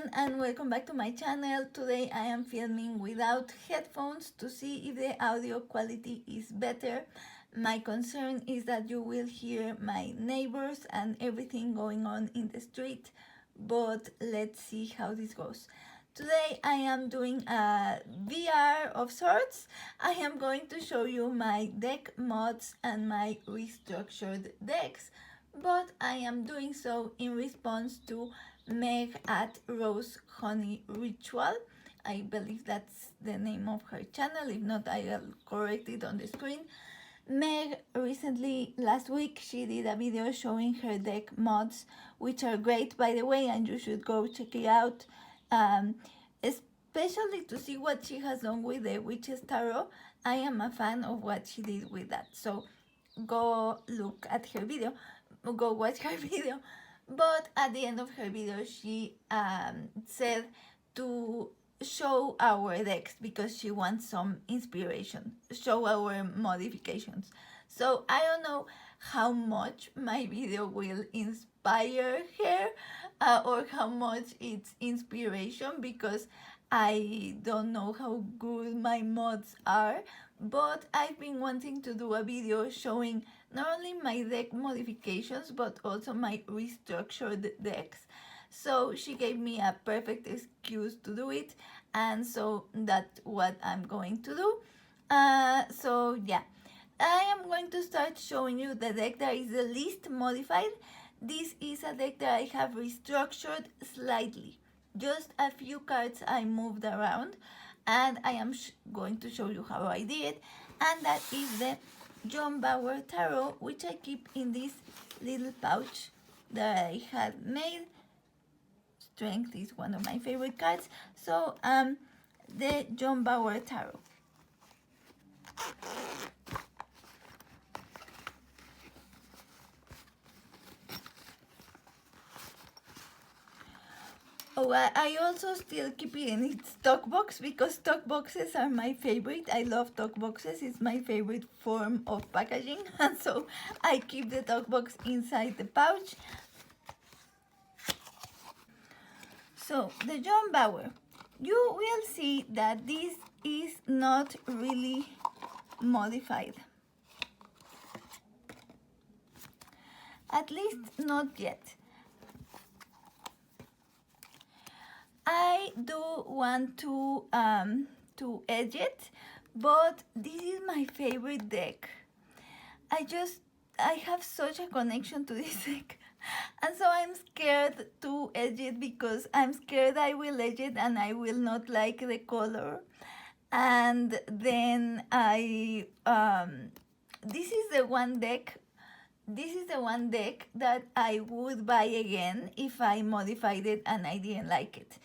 everyone, and welcome back to my channel. Today I am filming without headphones to see if the audio quality is better. My concern is that you will hear my neighbors and everything going on in the street, but let's see how this goes. Today I am doing a VR of sorts. I am going to show you my deck mods and my restructured decks, but I am doing so in response to Meg at Rose Honey Ritual. I believe that's the name of her channel. If not, I'll correct it on the screen. Meg recently, last week, she did a video showing her deck mods, which are great, by the way, and you should go check it out, especially to see what she has done with the Witch's Tarot. I am a fan of what she did with that, so go look at her video, go watch her video. But at the end of her video, she said to show our decks because she wants some inspiration, show our modifications. So I don't know how much my video will inspire her or how much it's inspiration, because I don't know how good my mods are, but I've been wanting to do a video showing not only my deck modifications but also my restructured decks. So she gave me a perfect excuse to do it, and so that's what I'm going to do. So yeah, I am going to start showing you the deck that is the least modified. This is a deck that I have restructured slightly. Just a few cards I moved around, and I am going to show you how I did it. And that is the Bauer Tarot, which I keep in this little pouch that I had made. Strength is one of my favorite cards. So the Bauer Tarot. Oh, I also still keep it in its stock box because stock boxes are my favorite. I love stock boxes. It's my favorite form of packaging. And so I keep the stock box inside the pouch. So the Bauer, you will see that this is not really modified. At least not yet. I do want to edge it, but this is my favorite deck. I have such a connection to this deck, and so I'm scared to edge it because I'm scared I will edge it and I will not like the color, and then this is the one deck. This is the one deck that I would buy again if I modified it and I didn't like it.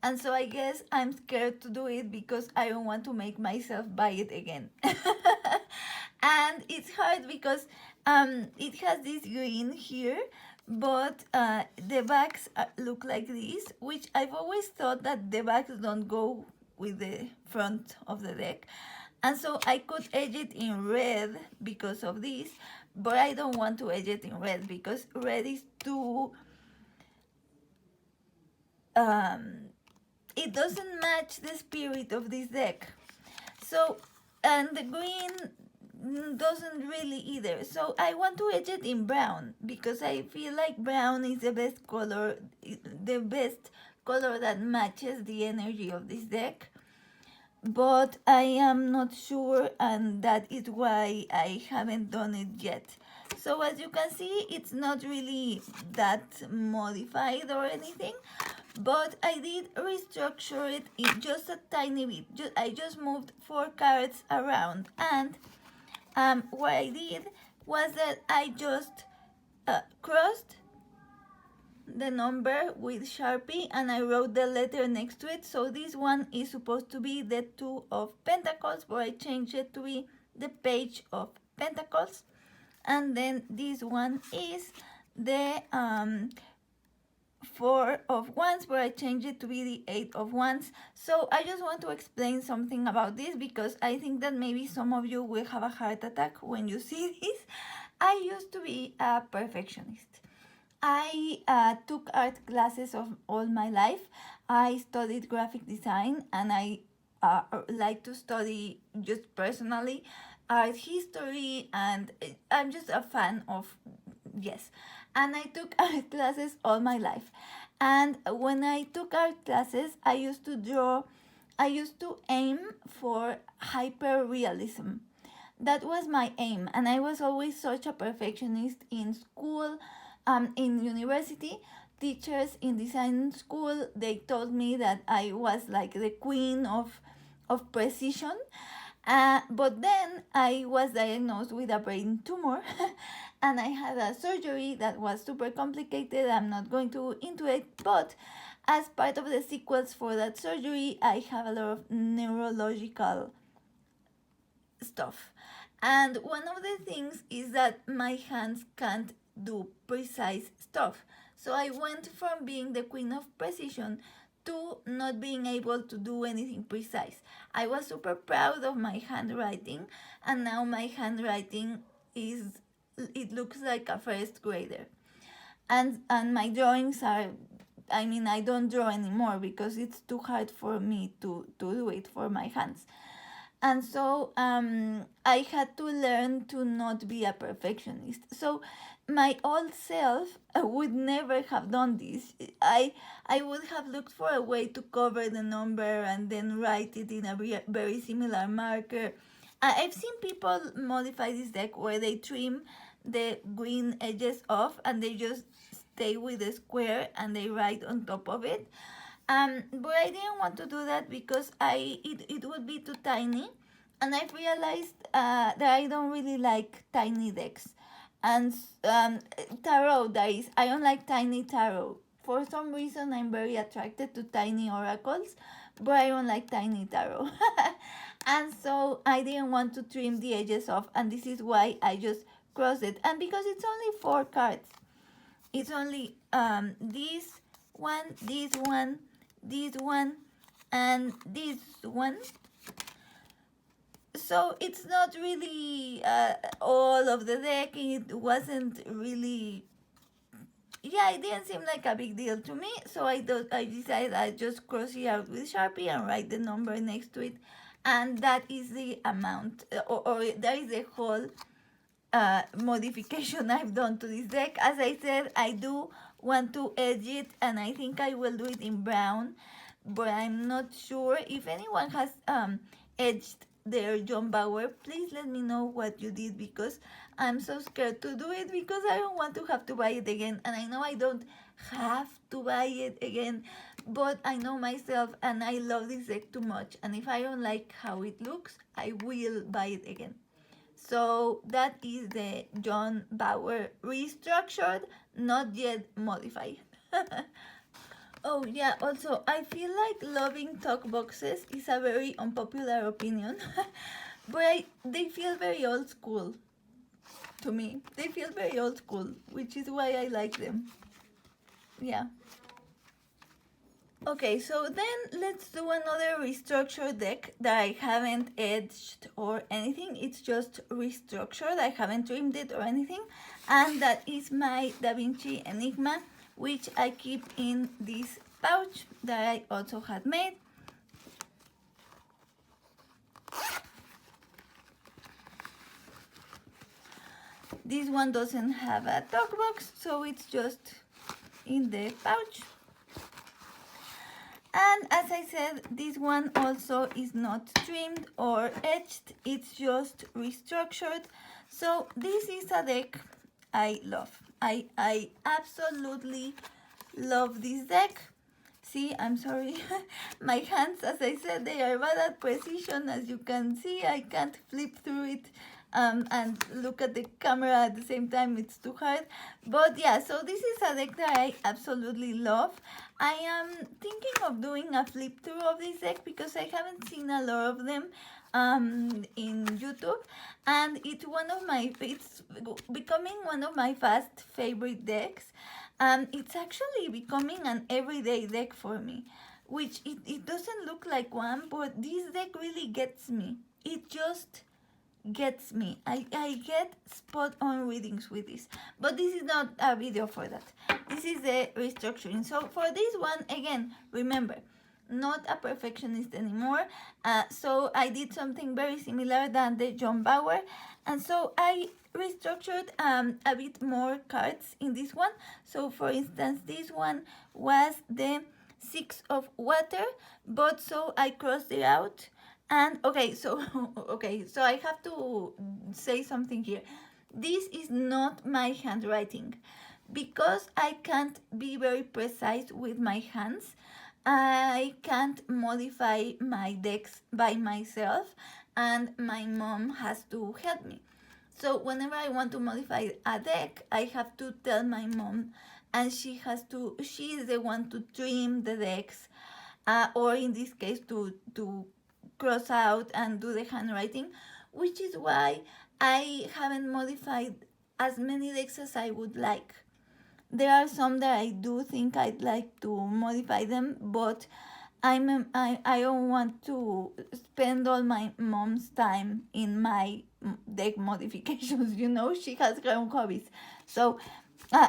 And so I guess I'm scared to do it because I don't want to make myself buy it again. And it's hard because it has this green here, but the backs look like this, which I've always thought that the backs don't go with the front of the deck. And so I could edge it in red because of this, but I don't want to edge it in red because red is too... it doesn't match the spirit of this deck. So, and the green doesn't really either. So I want to edge it in brown because I feel like brown is the best color that matches the energy of this deck. But I am not sure, and that is why I haven't done it yet. So as you can see, it's not really that modified or anything, but I did restructure it in just a tiny bit. I just moved 4 cards around, and what I did was that I just crossed the number with Sharpie and I wrote the letter next to it. So this one is supposed to be the 2 of Pentacles, but I changed it to be the Page of Pentacles. And then this one is the 4 of Wands, but I changed it to be the 8 of Wands. So I just want to explain something about this because I think that maybe some of you will have a heart attack when you see this. I used to be a perfectionist. I took art classes of all my life. I studied graphic design, and I like to study just personally art history, and I'm just a fan of, yes. And I took art classes all my life. And when I took art classes, I used to draw, I used to aim for hyper realism. That was my aim, and I was always such a perfectionist in school, in university. Teachers in design school, they told me that I was like the queen of precision. But then I was diagnosed with a brain tumor, and I had a surgery that was super complicated. I'm not going to into it, but as part of the sequels for that surgery, I have a lot of neurological stuff. And one of the things is that my hands can't do precise stuff. So I went from being the queen of precision to not being able to do anything precise. I was super proud of my handwriting, and now my handwriting is, it looks like a first grader. And my drawings are, I mean, I don't draw anymore because it's too hard for me to do it for my hands. And so I had to learn to not be a perfectionist. So my old self would never have done this. I would have looked for a way to cover the number and then write it in a very similar marker. I've seen people modify this deck where they trim the green edges off and they just stay with the square and they write on top of it. But I didn't want to do that because it would be too tiny, and I've realized that I don't really like tiny decks. And tarot, that is, I don't like tiny tarot. For some reason, I'm very attracted to tiny oracles, but I don't like tiny tarot. And so I didn't want to trim the edges off, and this is why I just crossed it. And because it's only 4 cards, it's only this one, this one, and this one. So it's not really all of the deck. It wasn't really, yeah, it didn't seem like a big deal to me. So I decided I just cross it out with Sharpie and write the number next to it, and that is the amount, or that is the whole modification I've done to this deck. As I said, I do want to edge it, and I think I will do it in brown, but I'm not sure. If anyone has edged their John Bauer, please let me know what you did, because I'm so scared to do it because I don't want to have to buy it again. And I know I don't have to buy it again, but I know myself and I love this deck too much, and if I don't like how it looks, I will buy it again. So that is the John Bauer restructured, not yet modified. Oh yeah, also I feel like loving talk boxes is a very unpopular opinion, but they feel very old school to me. They feel very old school, which is why I like them. Yeah. Okay, so then let's do another restructured deck that I haven't edged or anything. It's just restructured. I haven't trimmed it or anything. And that is my Da Vinci Enigma, which I keep in this pouch that I also had made. This one doesn't have a talk box, so it's just in the pouch. And as I said, this one also is not trimmed or etched, it's just restructured. So this is a deck I love. I absolutely love this deck. See, I'm sorry. My hands, as I said, they are bad at precision. As you can see, I can't flip through it and look at the camera at the same time. It's too hard. But yeah, so this is a deck that I absolutely love. I am thinking of doing a flip through of this deck because I haven't seen a lot of them in YouTube, and it's becoming one of my fast favorite decks. It's actually becoming an everyday deck for me, which it doesn't look like one, but this deck really gets me. It just gets me. I get spot on readings with this. But this is not a video for that. This is the restructuring. So for this one, again, remember, not a perfectionist anymore. So I did something very similar than the John Bauer. And so I restructured a bit more cards in this one. So for instance, this one was the Six of Water, but so I crossed it out. And okay, so I have to say something here. This is not my handwriting. Because I can't be very precise with my hands, I can't modify my decks by myself, and my mom has to help me. So whenever I want to modify a deck, I have to tell my mom, and she is the one to trim the decks, or in this case to cross out and do the handwriting, which is why I haven't modified as many decks as I would like. There are some that I do think I'd like to modify them, but I don't want to spend all my mom's time in my deck modifications. She has her own hobbies. So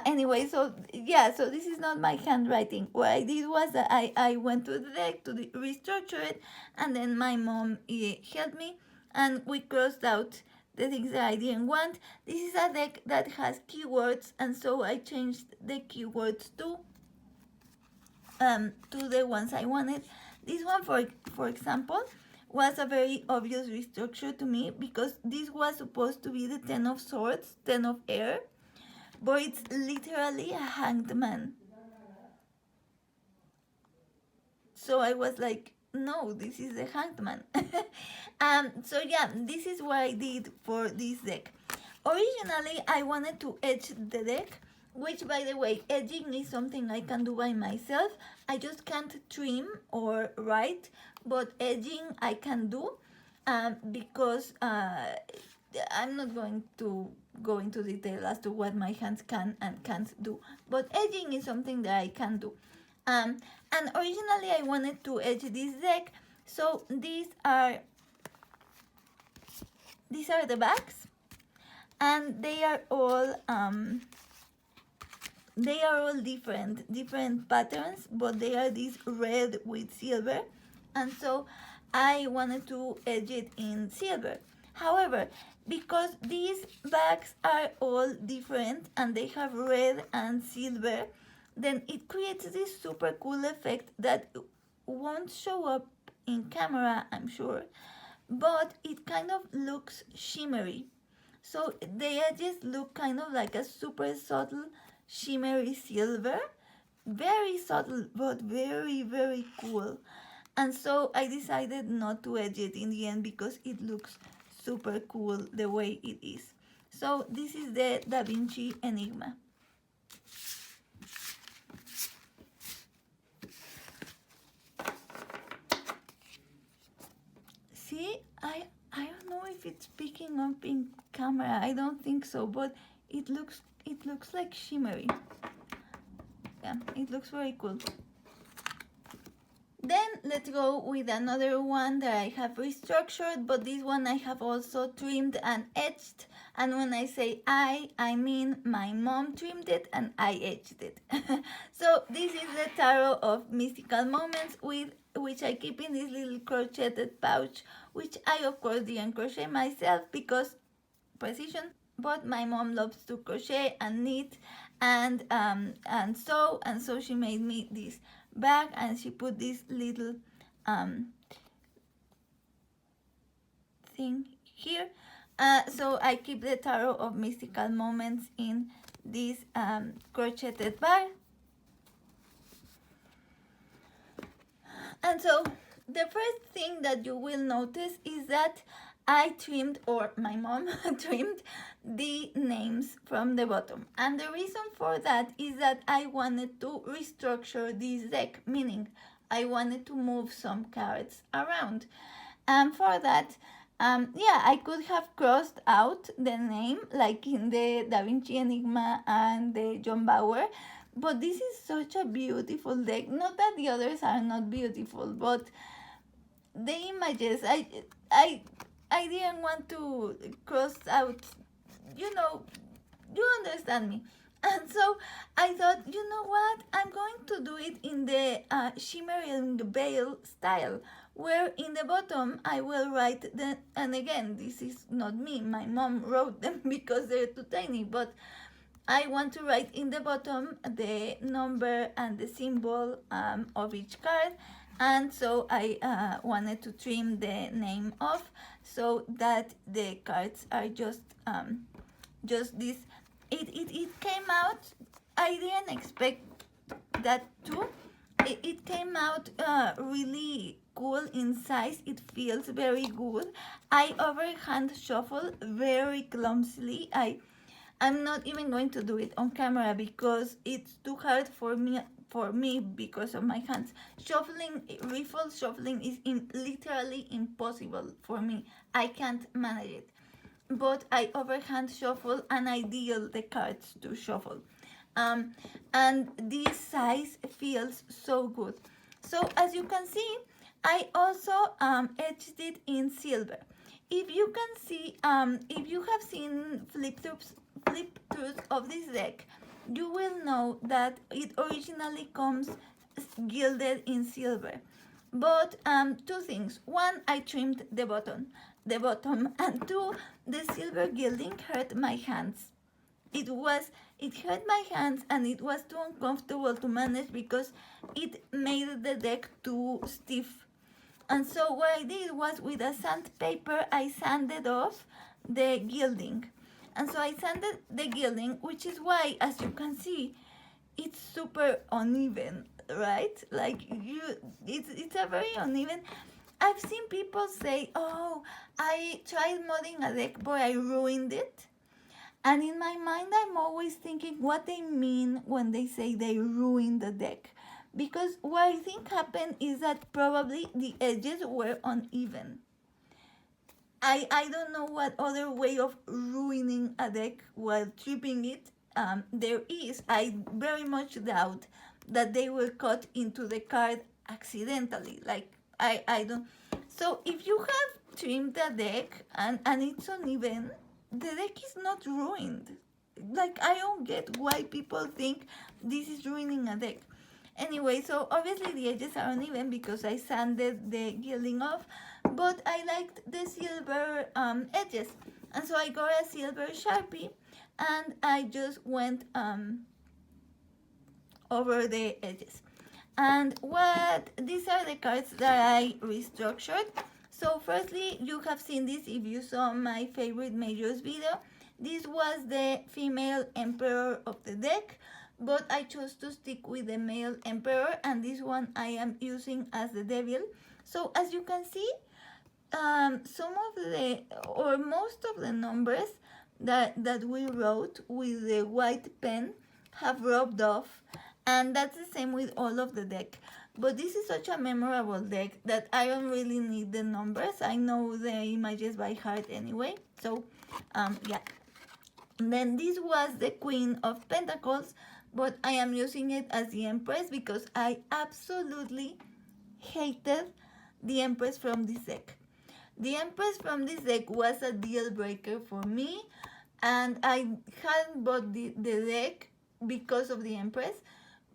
anyway, so this is not my handwriting. What I did was that I went to the deck to restructure it, and then my mom helped me, and we crossed out the things that I didn't want. This is a deck that has keywords, and so I changed the keywords to the ones I wanted. This one, for example, was a very obvious restructure to me, because this was supposed to be the Ten of Swords, Ten of Air, but it's literally a hanged man. So I was like, no, this is the hanged man. So yeah, this is what I did for this deck. Originally, I wanted to edge the deck, which, by the way, edging is something I can do by myself. I just can't trim or write, but edging I can do, because I'm not going to go into detail as to what my hands can and can't do, but edging is something that I can do. And originally I wanted to edge this deck, so these are the backs, and they are all different patterns, but they are this red with silver, and so I wanted to edge it in silver. However, because these bags are all different and they have red and silver, then it creates this super cool effect that won't show up in camera, I'm sure, but it kind of looks shimmery. So the edges look kind of like a super subtle shimmery silver, very subtle but very, very cool. And so I decided not to edge it in the end because it looks super cool the way it is. So this is the Da Vinci Enigma. See, I don't know if it's picking up in camera. I don't think so, but it looks like shimmery. Yeah, it looks very cool. Then let's go with another one that I have restructured, but this one I have also trimmed and etched. And when I say I mean my mom trimmed it and I etched it. So this is the Tarot of Mystical Moments, which I keep in this little crocheted pouch, which I of course didn't crochet myself because precision, but my mom loves to crochet and knit and sew, and so she made me this bag, and she put this little thing here. So I keep the Tarot of Mystical Moments in this crocheted bag. And so the first thing that you will notice is that I trimmed, or my mom trimmed, the names from the bottom. And the reason for that is that I wanted to restructure this deck, meaning I wanted to move some cards around. And for that, I could have crossed out the name, like in the Da Vinci Enigma and the John Bauer, but this is such a beautiful deck. Not that the others are not beautiful, but the images, I didn't want to cross out, you know, you understand me. And so I thought, you know what, I'm going to do it in the shimmering veil style, where in the bottom I will write the, and again, this is not me, my mom wrote them because they're too tiny, but I want to write in the bottom the number and the symbol of each card. And so I wanted to trim the name off so that the cards are just this. It came out, I didn't expect that too. It came out really cool in size. It feels very good. I overhand shuffle very clumsily. I'm not even going to do it on camera because it's too hard for me because of my hands. Shuffling, riffle shuffling is literally impossible for me. I can't manage it. But I overhand shuffle and I deal the cards to shuffle. And this size feels so good. So as you can see, I also etched it in silver. If you can see, if you have seen flip throughs of this deck, you will know that it originally comes gilded in silver. But two things. One, I trimmed the bottom, and two, the silver gilding hurt my hands. It hurt my hands and it was too uncomfortable to manage because it made the deck too stiff. And so what I did was with a sandpaper, I sanded off the gilding. And so I sanded the gilding, which is why, as you can see, it's super uneven, right? Like it's a very uneven. I've seen people say, oh, I tried modding a deck, but I ruined it. And in my mind, I'm always thinking what they mean when they say they ruined the deck. Because what I think happened is that probably the edges were uneven. I don't know what other way of ruining a deck while tripping it there is. I very much doubt that they were cut into the card accidentally. Like, I don't. So if you have trimmed the deck and it's uneven, the deck is not ruined. Like, I don't get why people think this is ruining a deck. Anyway, so obviously the edges are uneven because I sanded the gilding off, but I liked the silver edges. And so I got a silver Sharpie and I just went over the edges. And these are the cards that I restructured. So firstly, you have seen this if you saw my favorite majors video. This was the female emperor of the deck, but I chose to stick with the male emperor, and this one I am using as the devil. So as you can see, some of the, or most of the numbers that we wrote with the white pen have rubbed off, and that's the same with all of the deck. But this is such a memorable deck that I don't really need the numbers. I know the images by heart anyway. So, yeah. And then this was the Queen of Pentacles, but I am using it as the Empress because I absolutely hated the Empress from this deck. The Empress from this deck was a deal breaker for me, and I hadn't bought the deck because of the Empress.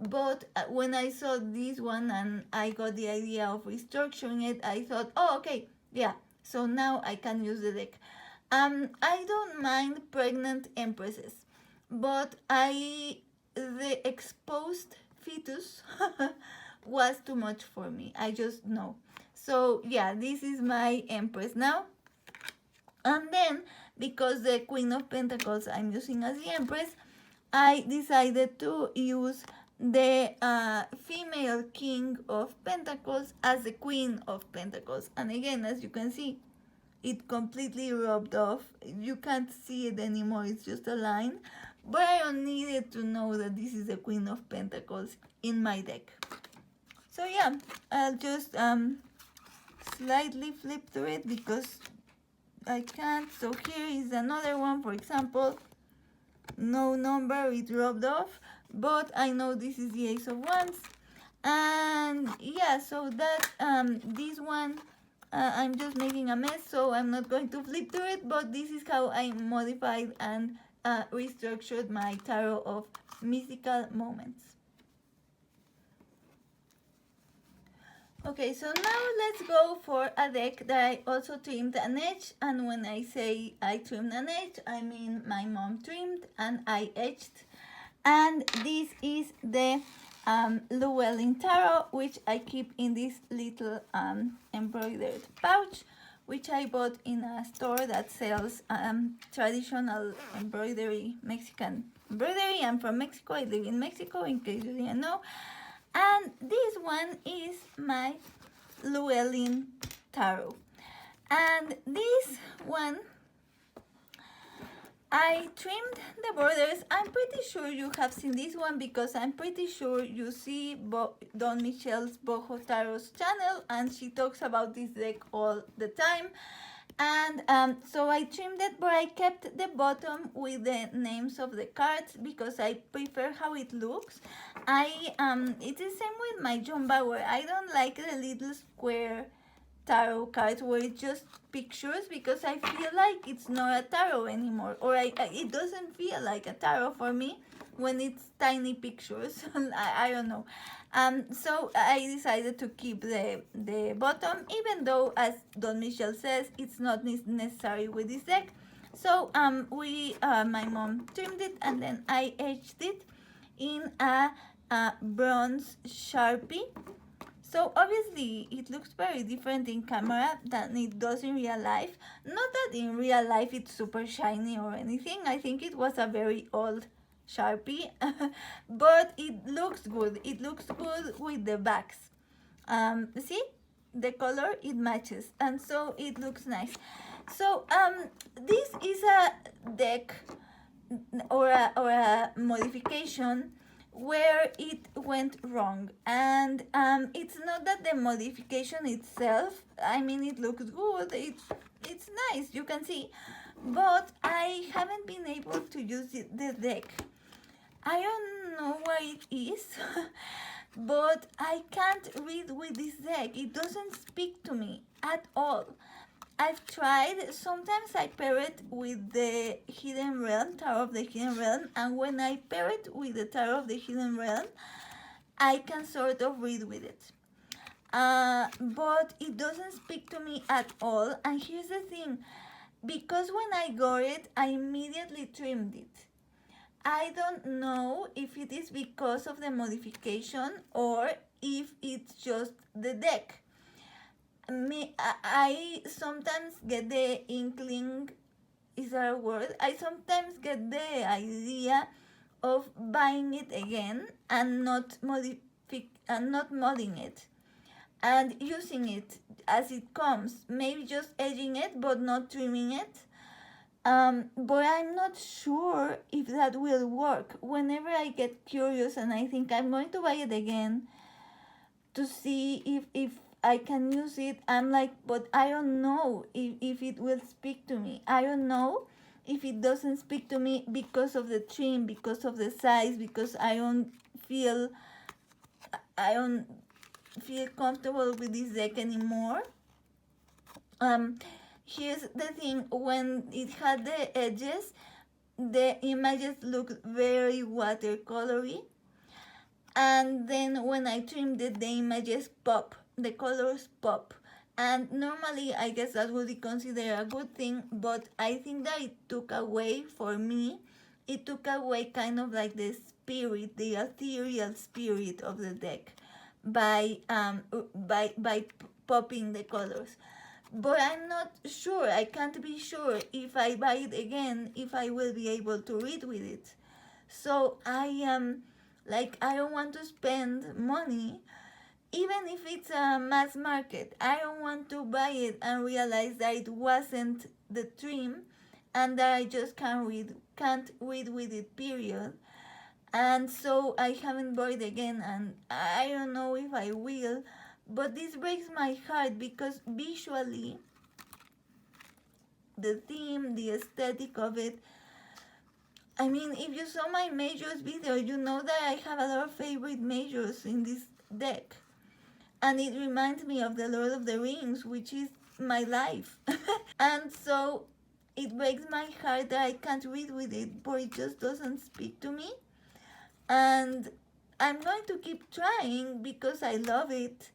But when I saw this one and I got the idea of restructuring it, I thought, oh, okay, yeah, so now I can use the deck. I don't mind pregnant empresses, but the exposed fetus was too much for me. I just know. So yeah, this is my Empress now. And then, because the Queen of Pentacles I'm using as the Empress, I decided to use the female King of Pentacles as the Queen of Pentacles. And again, as you can see, it completely rubbed off. You can't see it anymore, it's just a line. But I don't needed to know that this is the Queen of Pentacles in my deck. So yeah, I'll just slightly flip through it because I can't. So here is another one, for example. No number, it rubbed off, but I know this is the Ace of Wands. And yeah, so that this one I'm just making a mess, so I'm not going to flip through it, but this is how I modified and restructured my tarot of mystical moments. Okay, so now let's go for a deck that I also trimmed an edge, and when I say I trimmed an edge, I mean my mom trimmed and I edged. And this is the Llewellyn Tarot, which I keep in this little embroidered pouch, which I bought in a store that sells traditional embroidery, Mexican embroidery. I'm from Mexico, I live in Mexico, in case you didn't know. And this one is my Llewellyn Tarot. And this one, I trimmed the borders. I'm pretty sure you have seen this one because I'm pretty sure you see Don Michelle's Boho Tarot's channel, and she talks about this deck all the time. And so I trimmed it, but I kept the bottom with the names of the cards because I prefer how it looks. It's the same with my John Bauer. I don't like the little square tarot cards where it's just pictures because I feel like it's not a tarot anymore, or it doesn't feel like a tarot for me when it's tiny pictures. I don't know. So I decided to keep the bottom, even though, as Don Michel says, it's not necessary with this deck. So my mom trimmed it, and then I etched it in a bronze Sharpie. So obviously it looks very different in camera than it does in real life. Not that in real life it's super shiny or anything. I think it was a very old Sharpie, but it looks good. It looks good with the backs. See, the color, it matches, and so it looks nice. So this is a deck or a modification where it went wrong, and it's not that the modification itself, I mean, it looks good, it's nice, you can see, but I haven't been able to use the deck. I don't know why it is, but I can't read with this deck. It doesn't speak to me at all. I've tried. Sometimes I pair it with the Hidden Realm, Tarot of the Hidden Realm, and when I pair it with the Tarot of the Hidden Realm, I can sort of read with it. But it doesn't speak to me at all. And here's the thing, because when I got it, I immediately trimmed it. I don't know if it is because of the modification or if it's just the deck. I sometimes get the inkling, is that a word? I sometimes get the idea of buying it again and not modding it and using it as it comes. Maybe just edging it but not trimming it. But I'm not sure if that will work. Whenever I get curious and I think I'm going to buy it again to see if I can use it, I'm like, but I don't know if it will speak to me. I don't know if it doesn't speak to me because of the trim, because of the size, because I don't feel comfortable with this deck anymore. Here's the thing, when it had the edges, the images looked very watercolory, and then when I trimmed it, the images pop, the colors pop, and normally I guess that would be considered a good thing, but I think that it took away, for me, it took away kind of like the spirit, the ethereal spirit of the deck by popping the colors. But I'm not sure, I can't be sure if I buy it again, if I will be able to read with it. So I am like, I don't want to spend money, even if it's a mass market. I don't want to buy it and realize that it wasn't the trim and that I just can't read with it, period. And so I haven't bought it again, and I don't know if I will. But this breaks my heart because visually, the theme, the aesthetic of it, I mean, if you saw my majors video, you know that I have a lot of favorite majors in this deck. And it reminds me of the Lord of the Rings, which is my life. And so it breaks my heart that I can't read with it, but it just doesn't speak to me. And I'm going to keep trying because I love it.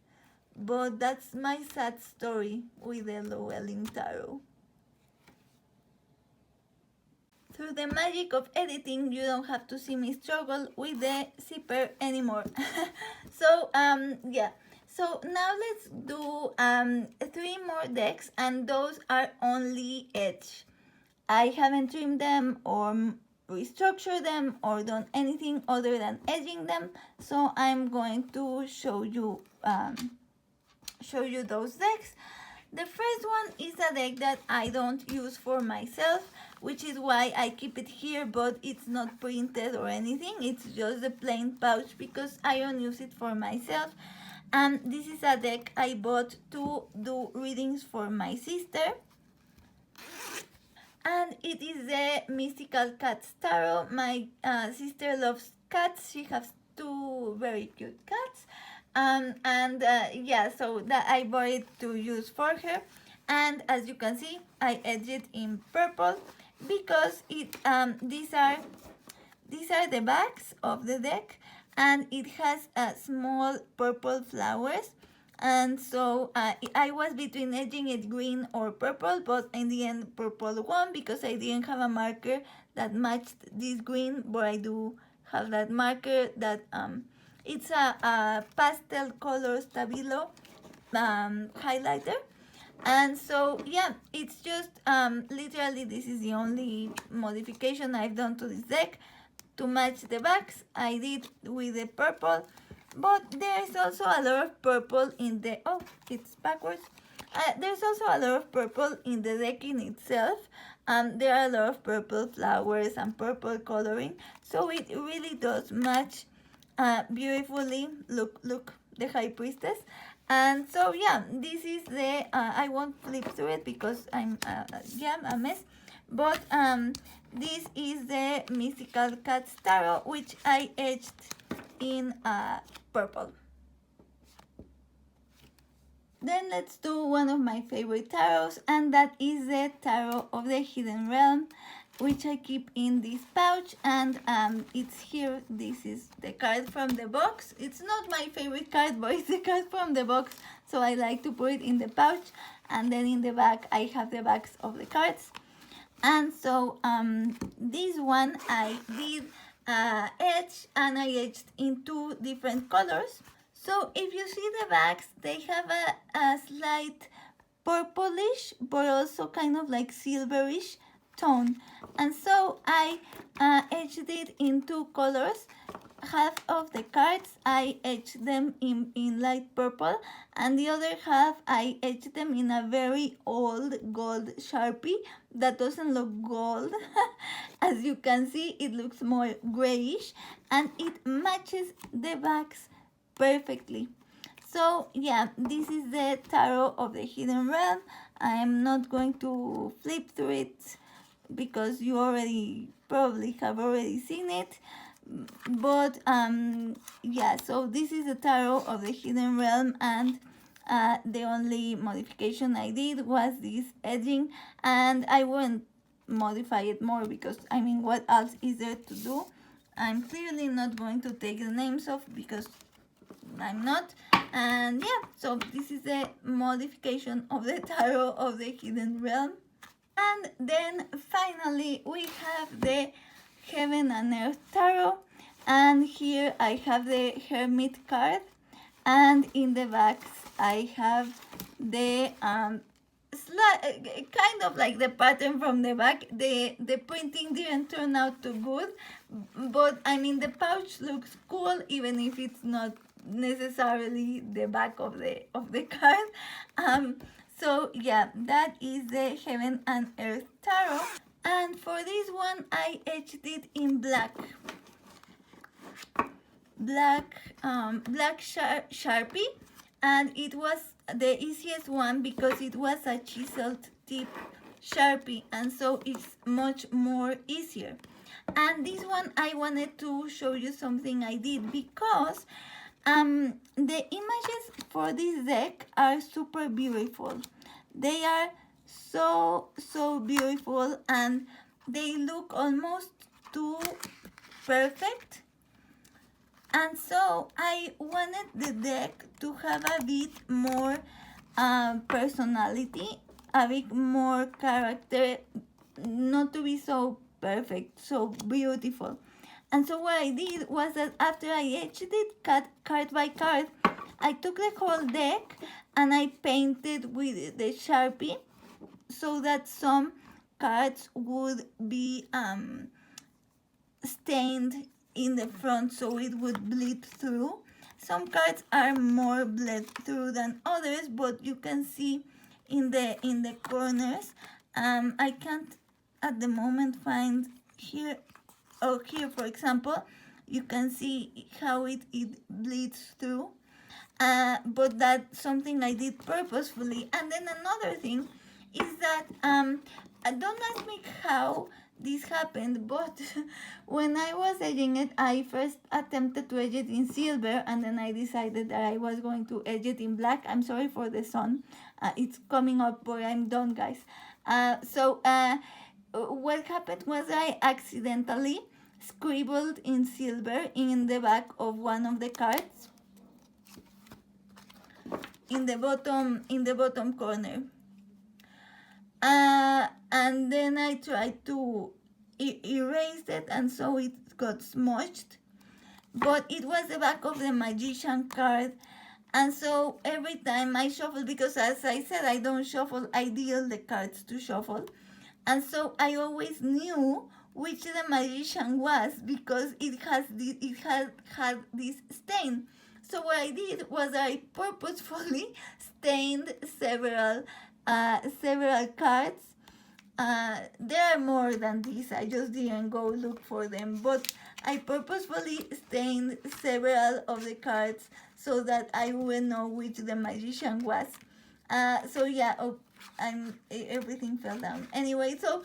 But that's my sad story with the Llewellyn Tarot. Through the magic of editing, you don't have to see me struggle with the zipper anymore. So, yeah. So now let's do 3 more decks, and those are only edge. I haven't trimmed them or restructured them or done anything other than edging them. So I'm going to show you those decks. The first one is a deck that I don't use for myself, which is why I keep it here, but it's not printed or anything. It's just a plain pouch because I don't use it for myself. And this is a deck I bought to do readings for my sister. And it is the Mystical Cats Tarot. My sister loves cats. She has 2 very cute cats. Yeah, so that I bought it to use for her. And as you can see, I edged it in purple because these are the backs of the deck, and it has small purple flowers. And so I was between edging it green or purple, but in the end purple won because I didn't have a marker that matched this green, but I do have that marker that it's a pastel color Stabilo highlighter. And so yeah, it's just literally this is the only modification I've done to this deck to match the backs. I did with the purple, but there's also a lot of purple in the it's backwards. There's also a lot of purple in the deck in itself. There are a lot of purple flowers and purple coloring, so it really does match beautifully. Look, the High Priestess. And so yeah, this is the I won't flip through it because I'm a mess, but this is the Mystical Cats Tarot, which I edged in purple. Then let's do one of my favorite tarots, and that is the Tarot of the Hidden Realm, which I keep in this pouch. And it's here. This is the card from the box. It's not my favorite card, but it's the card from the box, so I like to put it in the pouch. And then in the back I have the backs of the cards. And so this one I did edge, and I edged in 2 different colors. So if you see the backs, they have a slight purplish but also kind of like silverish tone. And so I edged it in 2 colors. Half of the cards I edged them in light purple, and the other half I edged them in a very old gold Sharpie that doesn't look gold. As you can see, it looks more grayish, and it matches the backs perfectly. So yeah, this is the Tarot of the Hidden Realm. I am not going to flip through it because you probably have already seen it. But yeah, so this is the Tarot of the Hidden Realm, and the only modification I did was this edging, and I won't modify it more because I mean, what else is there to do? I'm clearly not going to take the names off because I'm not. And yeah, so this is the modification of the Tarot of the Hidden Realm. And then finally we have the Heaven and Earth Tarot, and here I have the Hermit card, and in the backs I have the kind of like the pattern from the back. The printing didn't turn out too good, but I mean, the pouch looks cool even if it's not necessarily the back of the card. So yeah, that is the Heaven and Earth Tarot. And for this one, I etched it in black Sharpie, and it was the easiest one because it was a chiseled tip Sharpie, and so it's much more easier. And this one, I wanted to show you something I did because the images for this deck are super beautiful. They are so beautiful, and they look almost too perfect. And so I wanted the deck to have a bit more personality, a bit more character, not to be so perfect, so beautiful. And so what I did was that after I etched it card by card, I took the whole deck and I painted with the Sharpie so that some cards would be stained in the front so it would bleed through. Some cards are more bled through than others, but you can see in the corners. I can't at the moment find here. Oh, here for example, you can see how it bleeds through. But that's something I did purposefully. And then another thing is that don't ask me how this happened, but when I was edging it, I first attempted to edge it in silver, and then I decided that I was going to edge it in black. I'm sorry for the sun, it's coming up, but I'm done, guys. What happened was I accidentally scribbled in silver in the back of one of the cards, in the bottom corner. And then I tried to erase it, and so it got smudged. But it was the back of the magician card, and so every time I shuffle, because as I said, I don't shuffle, I deal the cards to shuffle, and so I always knew which the magician was because it had this stain. So what I did was I purposefully stained several cards. There are more than these, I just didn't go look for them, but I purposefully stained several of the cards so that I would know which the magician was. So yeah, everything fell down. Anyway, so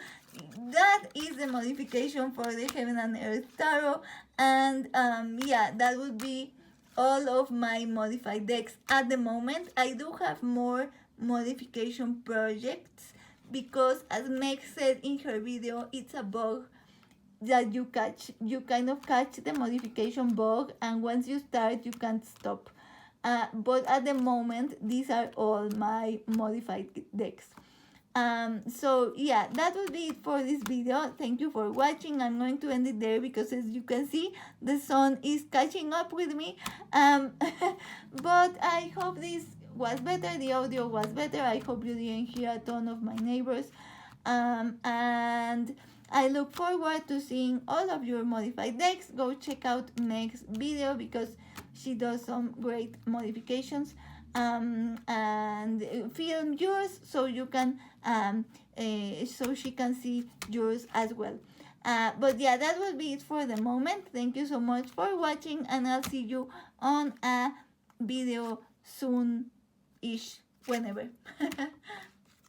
that is the modification for the Heaven and Earth Tarot, and yeah, that would be all of my modified decks at the moment. I do have more modification projects because, as Meg said in her video, it's a bug that you catch. You kind of catch the modification bug, and once you start, you can't stop. But at the moment, these are all my modified decks. So yeah, that would be it for this video. Thank you for watching. I'm going to end it there because, as you can see, the sun is catching up with me. But I hope this was better, the audio was better. I hope you didn't hear a ton of my neighbors. And I look forward to seeing all of your modified decks. Go check out Meg's video because she does some great modifications. And film yours so you can so she can see yours as well. But yeah, that will be it for the moment. Thank you so much for watching, and I'll see you on a video soon-ish, whenever.